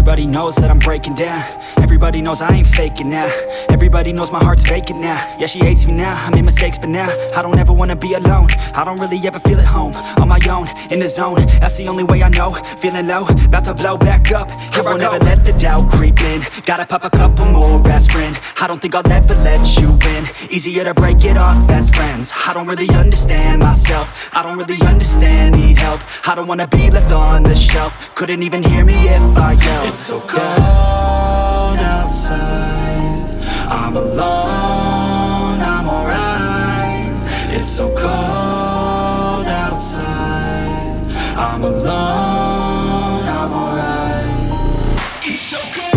Everybody knows that I'm breaking down. Everybody knows I ain't faking now. Everybody knows my heart's vacant now. Yeah, she hates me now, I made mistakes but now I don't ever wanna be alone. I don't really ever feel at home. On my own, in the zone, that's the only way I know. Feeling low, about to blow back up. Here I won't ever let the doubt creep in. Gotta pop a couple more aspirin. I don't think I'll ever let you in. Easier to break it off as friends. I don't really understand myself. I don't really understand, need help. I don't wanna be left on the shelf. Couldn't even hear me if I yelled. It's so cold outside, I'm alone, I'm alright. It's so cold outside, I'm alone, I'm alright. It's so cold.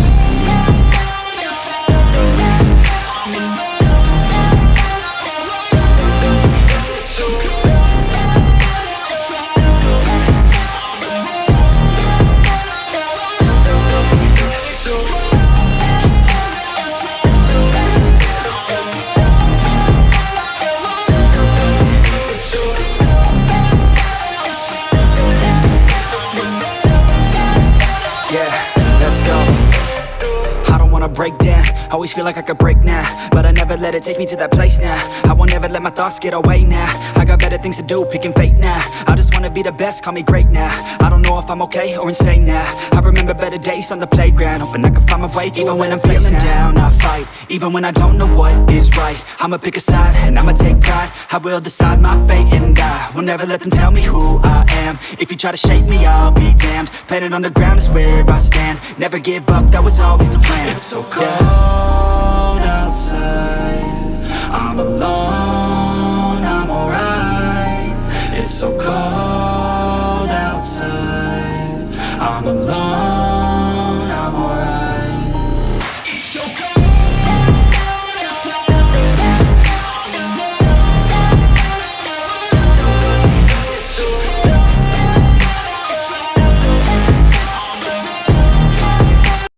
Break down, always feel like I could break now, but I never let it take me to that place now. I won't ever let my thoughts get away now. I got better things to do, picking fate now. I just wanna be the best, call me great now. I don't know if I'm okay or insane now. I remember better days on the playground, hoping I can find my way to even when I'm feeling down, I fight, even when I don't know what is right. I'ma pick a side, and I'ma take pride. I will decide my fate, and I will never let them tell me who I am. If you try to shake me, I'll be damned. Planet on the ground is where I stand. Never give up, that was always the plan. It's so cold outside, I'm alone, I'm alright. It's so cold outside, I'm alone.